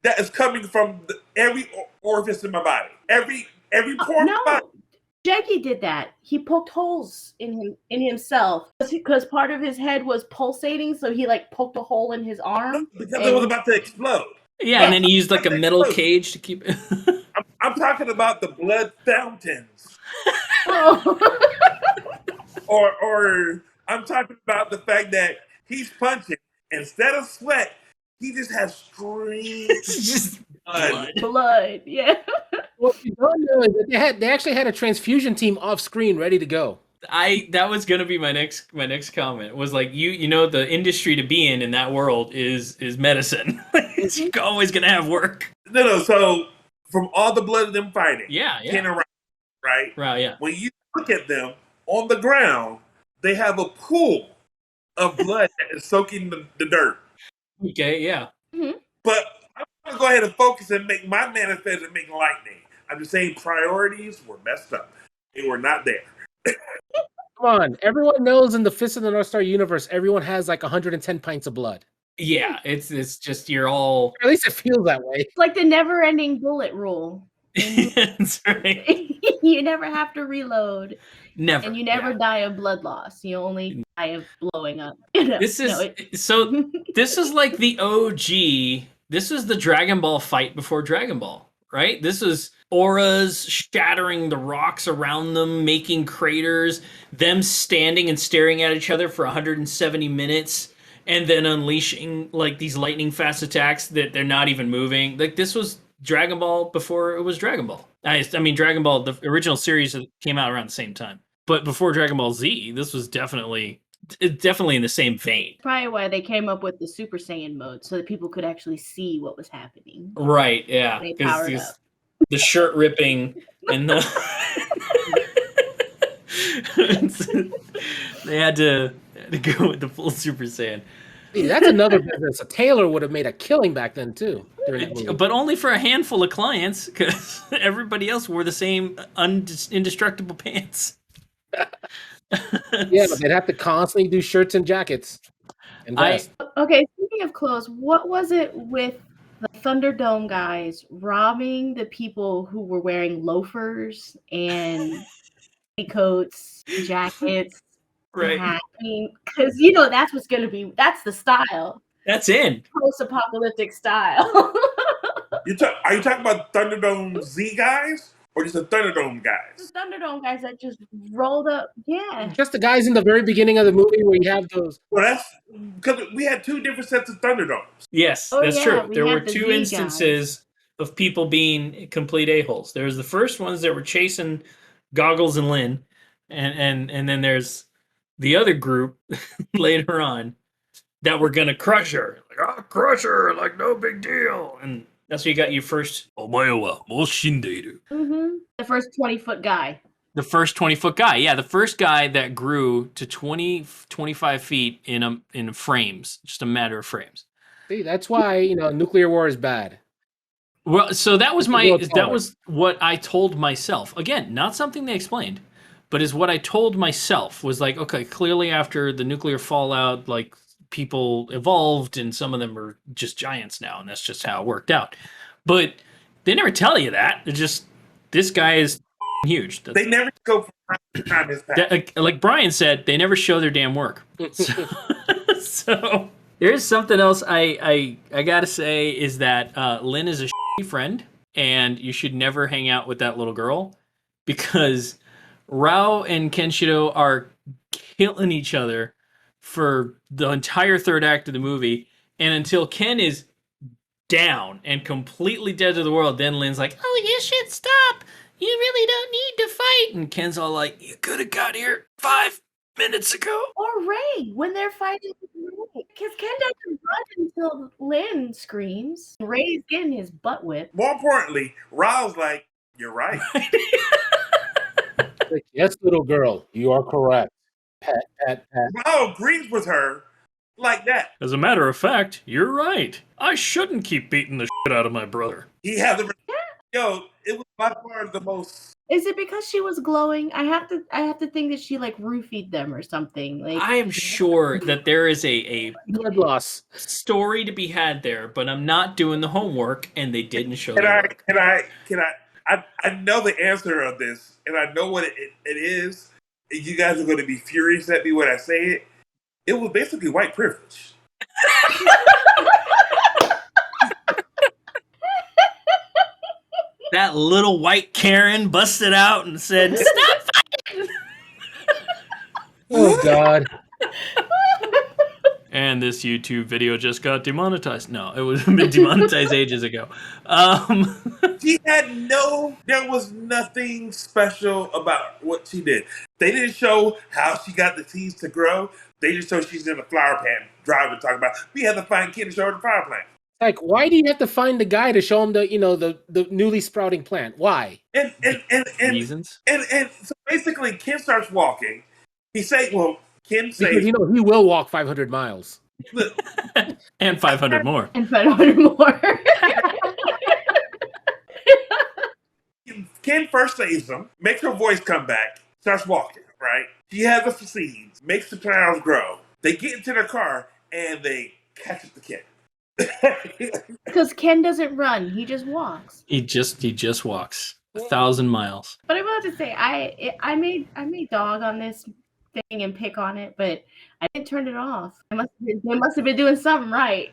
that is coming from every orifice in my body. Every pore in my body. Jackie did that. He poked holes in himself because part of his head was pulsating, so he like poked a hole in his arm because it was about to explode. Yeah, and then he used like a metal cage to keep it. I'm talking about the blood fountains. or I'm talking about the fact that he's punching. Instead of sweat, he just has streams just blood. Yeah. What you don't know is that they actually had a transfusion team off screen ready to go. That was gonna be my next comment was like you know the industry to be in that world is medicine. It's always gonna have work. No. So from all the blood of them fighting, Ken and right, yeah. When you look at them on the ground, they have a pool of blood that is soaking the dirt. Okay, yeah. Mm-hmm. But I'm gonna go ahead and focus and make my manifest and make lightning. I'm just saying priorities were messed up. They were not there. Come on, everyone knows in the Fist of the North Star universe, everyone has like 110 pints of blood. Yeah, it's just you're all. Or at least it feels that way. It's like the never-ending bullet rule. That's right. You never have to reload. Never. And you never die of blood loss. You only die of blowing up. This is this is like the OG. This is the Dragon Ball fight before Dragon Ball, right? This is auras shattering the rocks around them, making craters, them standing and staring at each other for 170 minutes, and then unleashing like these lightning fast attacks that they're not even moving. Like this was Dragon Ball before it was Dragon Ball. I mean, Dragon Ball, the original series came out around the same time. But before Dragon Ball Z, this was definitely in the same vein. Probably why they came up with the Super Saiyan mode, so that people could actually see what was happening. Right, yeah. They powered up. The shirt ripping and the... they had to go with the full Super Saiyan. See, that's another business. A tailor would have made a killing back then too. But only for a handful of clients, because everybody else wore the same indestructible pants. Yeah, but they'd have to constantly do shirts and jackets. And okay, speaking of clothes, what was it with the Thunderdome guys robbing the people who were wearing loafers and coats, jackets? Right. I mean, because that's what's gonna be. That's the style, That's in. post-apocalyptic style. Are you talking about Thunderdome Z guys or just the Thunderdome The guys? Thunderdome guys that just rolled up. Yeah. Just the guys in the very beginning of the movie where you have those. Well, that's because we had two different sets of Thunderdomes. Yes, Oh, that's yeah, true. we There were had the two Z instances of people being complete a-holes. There was the first ones that were chasing Goggles and Lynn, and then there's the other group later on that were gonna crush her. Like, I'll crush her, like no big deal. And that's what you got your first Omae wa mo shindeiru. The first 20-foot guy. the first 20-foot guy. Yeah, the first guy that grew to 20, 25 feet in frames, just a matter of frames. See, that's why nuclear war is bad. Well, so that was People grow that taller. was what I told myself. Again, not something they explained, but is what I told myself was like, okay, clearly after the nuclear fallout, like people evolved and some of them are just giants now, and that's just how it worked out. But they never tell you that. They're just this guy is huge. They never go for time has passed. Like Brian said, they never show their damn work. So there's something else I gotta say is that Lynn is a friend, and you should never hang out with that little girl because Rao and Kenshiro are killing each other for the entire third act of the movie, and until Ken is down and completely dead to the world, then Lynn's like, "Oh, you should stop. You really don't need to fight." And Ken's all like, "You could have got here 5 minutes ago." Or Ray when they're fighting with Ray. Because Ken doesn't run until Lynn screams. Ray's getting his butt whipped. More importantly, Rao's like, "You're right." Like, yes, little girl, you are correct. Pat, pat, pat. Rao agrees with her like that. As a matter of fact, you're right. I shouldn't keep beating the shit out of my brother. He has a yo. It was by far the most. Is it because she was glowing? I have to think that she like roofied them or something. Like I am sure that there is a Blood loss. story to be had there, but I'm not doing the homework, and they didn't show the Can I? work. Can I? I know the answer of this, and I know what it is. You guys are going to be furious at me when I say it. It was basically white privilege. That little white Karen busted out and said, "Stop fighting!" Oh God. And this YouTube video just got demonetized. No, it was been demonetized ages ago. She had there was nothing special about what she did. They didn't show how she got the teeth to grow. They just showed she's in a flower pan driving, talking about, we had to find Kid to show her the flower plant. Like, why do you have to find the guy to show him the newly sprouting plant? Why? And Reasons? and so basically Ken starts walking. He say, well, Ken Because says, he will walk 500 miles. look, And 500 more. and 500 more. Ken first saves him, makes her voice come back, starts walking, right? She has the seeds, makes the flowers grow. They get into their car and they catch up the kid. Because Ken doesn't run; he just walks. He just walks 1,000 miles. But I wanted to say, I made dog on this thing and pick on it, but I didn't turn it off. They must have been doing something right.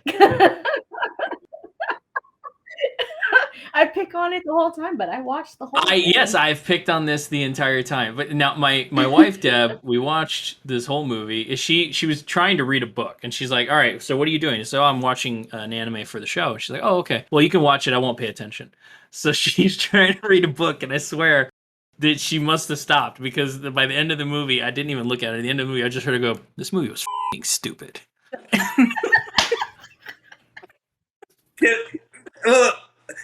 I pick on it the whole time, but I watched the whole thing. Yes, I've picked on this the entire time. But now my wife Deb, we watched this whole movie. She was trying to read a book, and she's like, "All right, so what are you doing?" So I'm watching an anime for the show. She's like, "Oh, okay. Well, you can watch it. I won't pay attention." So she's trying to read a book, and I swear that she must have stopped because by the end of the movie, I didn't even look at it. At the end of the movie, I just heard her go, "This movie was f***ing stupid." Look,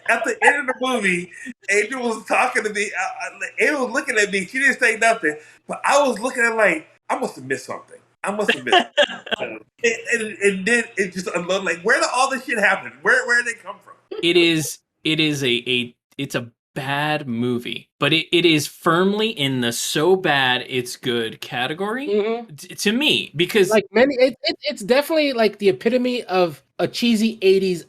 at the end of the movie, Angel was talking to me. Angel was looking at me. She didn't say nothing, but I was looking at her like, I must have missed something. I must have missed something. And then it just unloaded. Like, where did all this shit happen? Where did they come from? It is it's a bad movie, but it is firmly in the so bad it's good category to me, because Like it's definitely like the epitome of a cheesy 80s,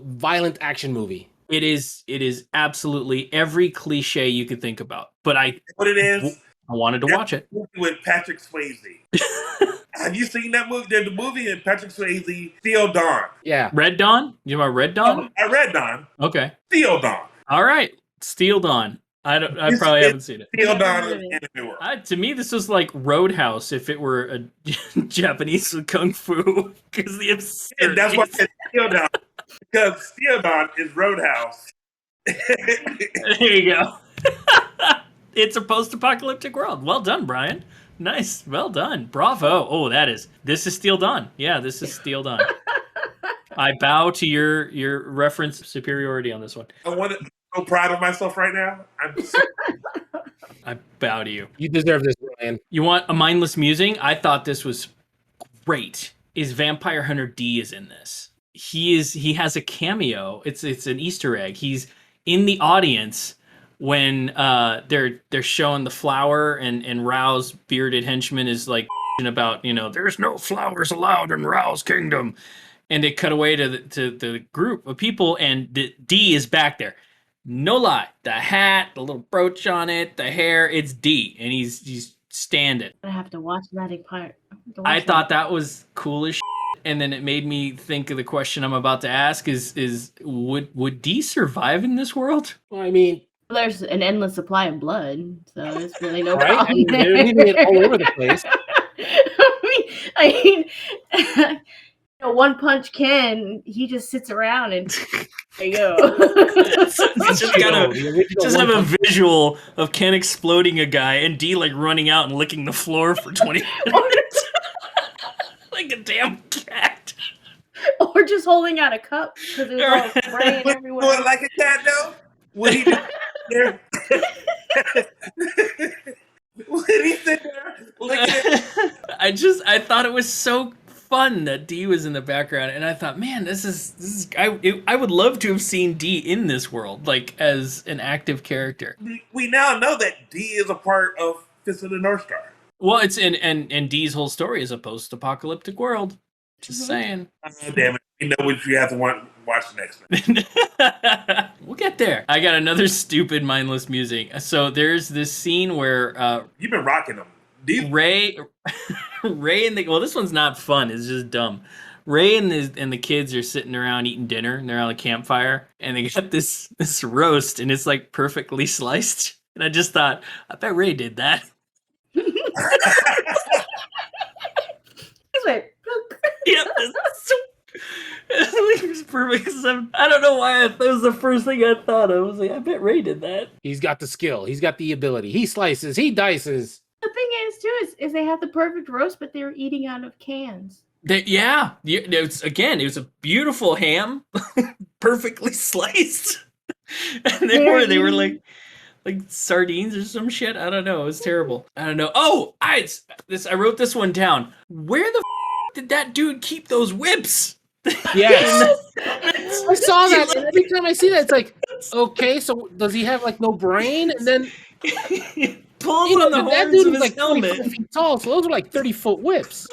violent action movie. it is absolutely every cliche you could think about. But What it is, I wanted to watch it. Movie with Patrick Swayze. Have you seen that movie? There's a movie in Patrick Swayze, Steel Dawn. Yeah. Red Dawn? You know about Red Dawn? I read Dawn. Okay. Steel Dawn. All right. Steel Dawn. I probably haven't seen it. Steel Dawn in the anime world. To me, this was like Roadhouse if it were a Japanese kung fu. Because the absurdity. And that's why it's Steel Dawn. Because Steel Dawn is Roadhouse. There you go. It's a post-apocalyptic world. Well done, Brian. Nice. Well done. Bravo. Oh, this is Steel Dawn. Yeah, this is Steel Dawn. I bow to your reference superiority on this one. I'm so proud of myself right now. I bow to you. You deserve this, Ryan. You want a mindless musing? I thought this was great. Is Vampire Hunter D is in this. He has a cameo. It's an Easter egg. He's in the audience when they're showing the flower and Rao's bearded henchman is like about, there's no flowers allowed in Rao's kingdom. And they cut away to the group of people, and D is back there. No lie. The hat, the little brooch on it, the hair, it's D. And he's standing. I have to watch that part. I thought that was cool as shit. And then it made me think of the question I'm about to ask is would D survive in this world? Well, I mean, there's an endless supply of blood, so it's really no right? problem. I mean, they're leaving it all over the place. I mean, One Punch Ken, he just sits around and there you go. just have a visual of Ken exploding a guy and D like running out and licking the floor for 20 minutes. Like a damn cat. Or just holding out a cup because it was all spraying everywhere. Would like a cat though? Would he do there? Would he sit there? I thought it was so fun that D was in the background, and I thought, man, this is I would love to have seen D in this world, like as an active character. We now know that D is a part of Fist of the North Star. Well, it's and D's whole story is a post-apocalyptic world. Just saying. Oh, damn it! You know what you have to watch next one. We'll get there. I got another stupid mindless musing. So there's this scene where you've been rocking them. Ray and this one's not fun. It's just dumb. Ray and the kids are sitting around eating dinner, and they're on a campfire, and they got this roast, and it's like perfectly sliced. And I just thought, I bet Ray did that. Yep, it's perfect. I don't know why that was the first thing I thought of. I was like, I bet Ray did that. He's got the skill. He's got the ability. He slices. He dices. The thing is, too, is they have the perfect roast, but they were eating out of cans. It was a beautiful ham, perfectly sliced, and they were like sardines or some shit. I don't know. It was terrible. I don't know. Oh, I wrote this one down. Where the did that dude keep those whips? Yes. I saw that, and every time I see that, it's like, okay, so does he have like no brain? And then pulls on the horns of his like helmet. 25 feet tall, so those are like 30-foot whips.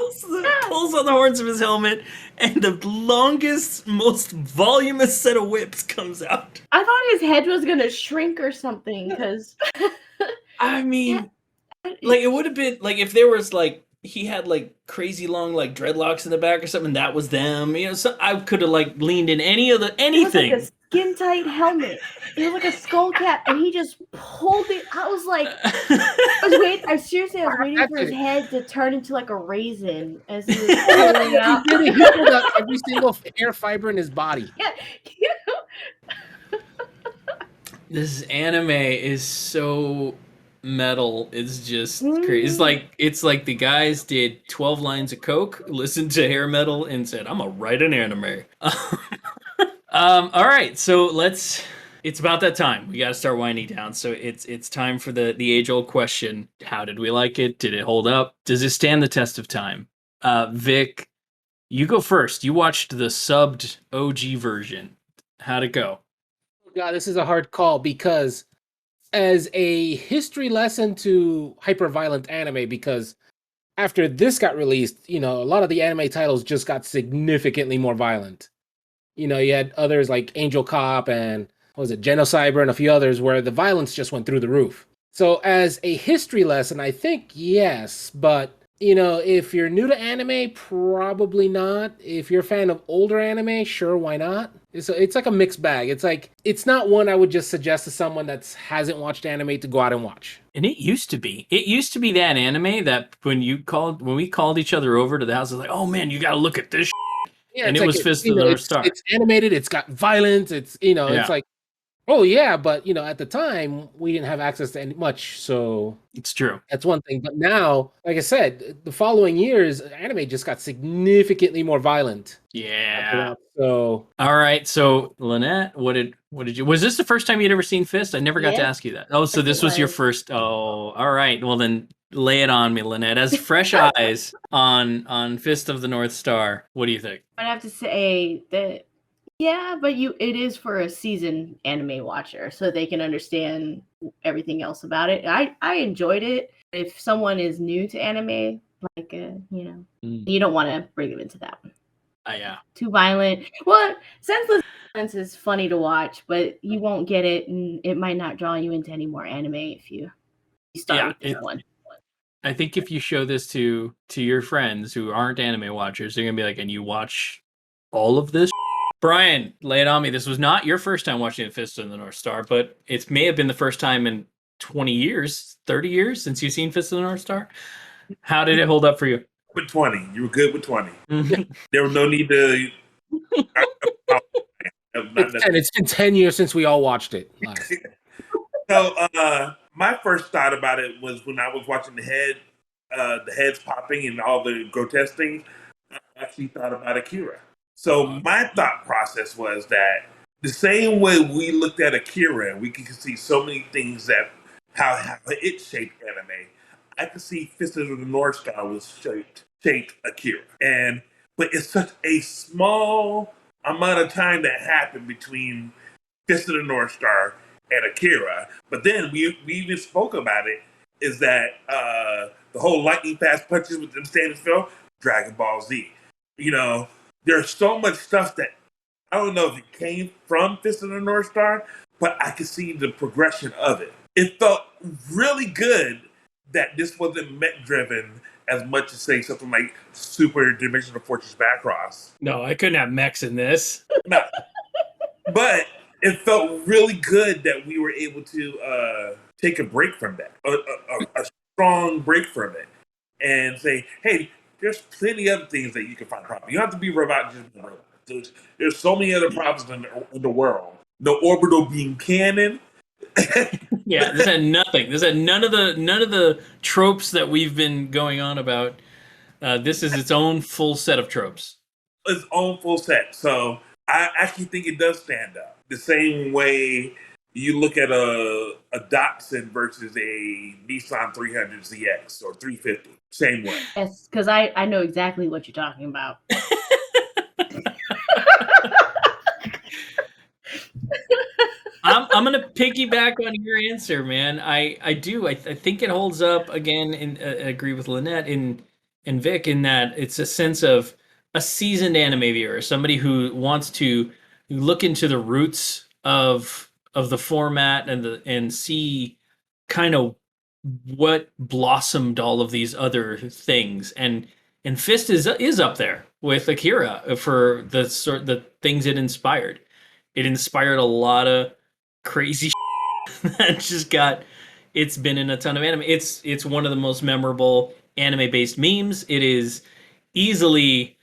Pulls on the horns of his helmet, and the longest, most voluminous set of whips comes out. I thought his head was gonna shrink or something, because I mean, like it would have been like if there was like he had like crazy long like dreadlocks in the back or something. That was them, So I could have like leaned in anything. It was like a skin tight helmet. It was like a skull cap, and he just pulled it. I was like, I was waiting for his head to turn into like a raisin as he was pulling out. He pulled out every single hair fiber in his body. Yeah. This anime is so metal. It's just crazy. It's like the guys did 12 lines of coke, listened to hair metal, and said, "I'm gonna write an anime." All right, so it's about that time. We got to start winding down. So it's time for the age-old question: how did we like it? Did it hold up? Does it stand the test of time? Vic, you go first. You watched the subbed OG version. How'd it go? God, this is a hard call because as a history lesson to hyper-violent anime, because after this got released, a lot of the anime titles just got significantly more violent. You had others like Angel Cop and Genocyber and a few others where the violence just went through the roof. So as a history lesson, I think yes, but if you're new to anime, probably not. If you're a fan of older anime, sure, why not? It's like a mixed bag. It's not one I would just suggest to someone that hasn't watched anime to go out and watch. And it used to be. It used to be that anime that when we called each other over to the house, it was like, oh man, you got to look at this. Yeah, And it's it like was Fist of the North Star. It's animated. It's got violence. It's Yeah. it's like, oh yeah, but at the time we didn't have access to much, so It's true. that's one thing. But now, like I said, the following years, anime just got significantly more violent. Yeah. So All right. So Lynette, what did you? Was this the first time you'd ever seen Fist? I never got to Yes. ask you that. Oh, so Yes, this it was your was. first. Oh, all right. Well then, lay it on me, Lynette. As fresh eyes on Fist of the North Star, what do you think? I'd have to say that, yeah, but it is for a seasoned anime watcher, so they can understand everything else about it. I enjoyed it. If someone is new to anime, like you don't want to bring them into that one. Yeah. Too violent. Well, senseless violence is funny to watch, but you won't get it, and it might not draw you into any more anime if you start with this one. I think if you show this to your friends who aren't anime watchers, they're gonna be like, "And you watch all of this?" Brian, lay it on me. This was not your first time watching Fist of the North Star, but it may have been the first time in 20 years, 30 years since you've seen Fist of the North Star. How did it hold up for you? With 20. You were good with 20. There was no need to. It's been 10 years since we all watched it last. So my first thought about it was when I was watching the heads popping and all the grotesque things. I actually thought about Akira. So my thought process was that the same way we looked at Akira, we could see so many things that how it shaped anime. I could see Fist of the North Star was shaped Akira, but it's such a small amount of time that happened between Fist of the North Star and Akira. But then we even spoke about it. Is that the whole lightning fast punches with them standing still? Dragon Ball Z. There's so much stuff that I don't know if it came from Fist of the North Star, but I could see the progression of it. It felt really good that this wasn't mech driven as much as say something like Super Dimensional Fortress Backcross. No, I couldn't have mechs in this. No. But it felt really good that we were able to take a break from that, a strong break from it, and say, hey, there's plenty of other things that you can find problems. You don't have to be robot, just be a robot. There's so many other problems in the world. The orbital beam cannon. Yeah, this had nothing. This had none of the tropes that we've been going on about. This is its own full set of tropes. Its own full set. So I actually think it does stand up. The same way you look at a Datsun versus a Nissan 300ZX or 350. Same way. Yes, because I know exactly what you're talking about. I'm gonna piggyback on your answer, man. I do. I think it holds up again. And agree with Lynette and Vic in that it's a sense of a seasoned anime viewer, somebody who wants to look into the roots of the format and see kind of what blossomed all of these other things. And Fist is up there with Akira for the things it inspired. It inspired a lot of crazy that just it's been in a ton of anime. It's one of the most memorable anime-based memes. It is easily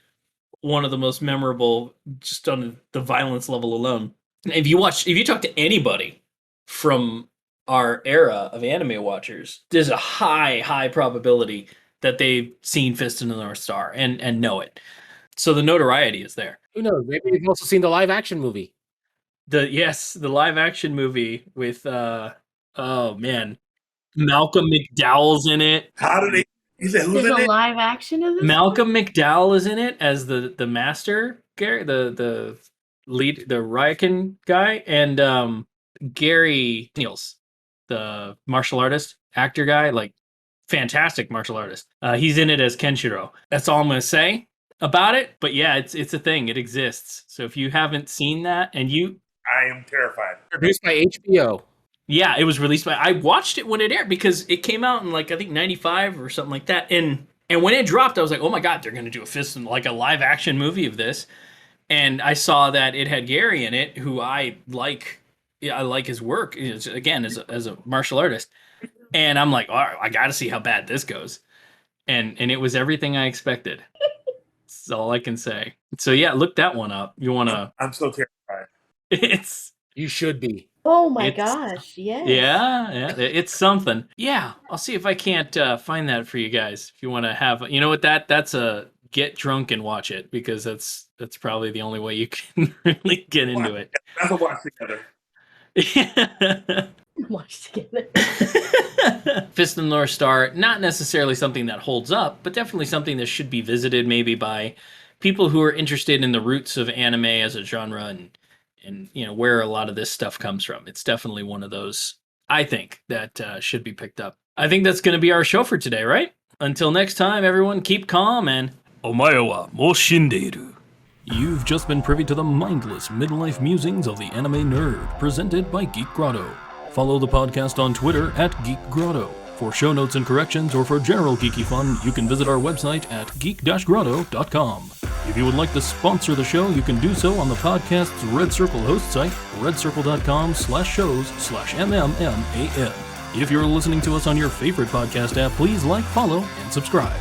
one of the most memorable just on the violence level alone. If you talk to anybody from our era of anime watchers, there's a high probability that they've seen Fist in the North Star and know it. So the notoriety is there. Who knows? Maybe you've also seen the live action movie. The live action movie with oh man, Malcolm McDowell's in it. How do they? You said who's There's in a it? live action of this? Malcolm McDowell is in it as the master, Gary, the lead, the Ryakan guy, and Gary Niels, the martial artist actor guy, like fantastic martial artist. He's in it as Kenshiro. That's all I'm gonna say about it. But yeah, it's a thing. It exists. So if you haven't seen that, and I am terrified. Produced by HBO. Yeah, it was released by. I watched it when it aired because it came out in like I think '95 or something like that. And when it dropped, I was like, oh my god, they're gonna do a Fist in like a live action movie of this. And I saw that it had Gary in it, who I like. Yeah, I like his work again as a martial artist. And I'm like, all right, I got to see how bad this goes. And it was everything I expected. That's all I can say. So yeah, look that one up. You want to? I'm so terrified. It's. You should be. Oh my It's- gosh, yes. Yeah, it's something. Yeah, I'll see if I can't find that for you guys. If you want to have, you know what, that's a get drunk and watch it, because that's probably the only way you can really get into it. That's a watch together. Watch together. Fist of the North Star, not necessarily something that holds up, but definitely something that should be visited maybe by people who are interested in the roots of anime as a genre and you know where a lot of this stuff comes from. It's definitely one of those, I think, that should be picked up. I think that's going to be our show for today, right? Until next time, everyone, keep calm and Omae wa mo shindeiru. You've just been privy to the mindless midlife musings of the anime nerd, presented by Geek Grotto. Follow the podcast on Twitter at Geek Grotto. For show notes and corrections, or for general geeky fun, you can visit our website at geek-grotto.com. If you would like to sponsor the show, you can do so on the podcast's Red Circle host site, redcircle.com/shows/MMMAN. If you're listening to us on your favorite podcast app, please like, follow, and subscribe.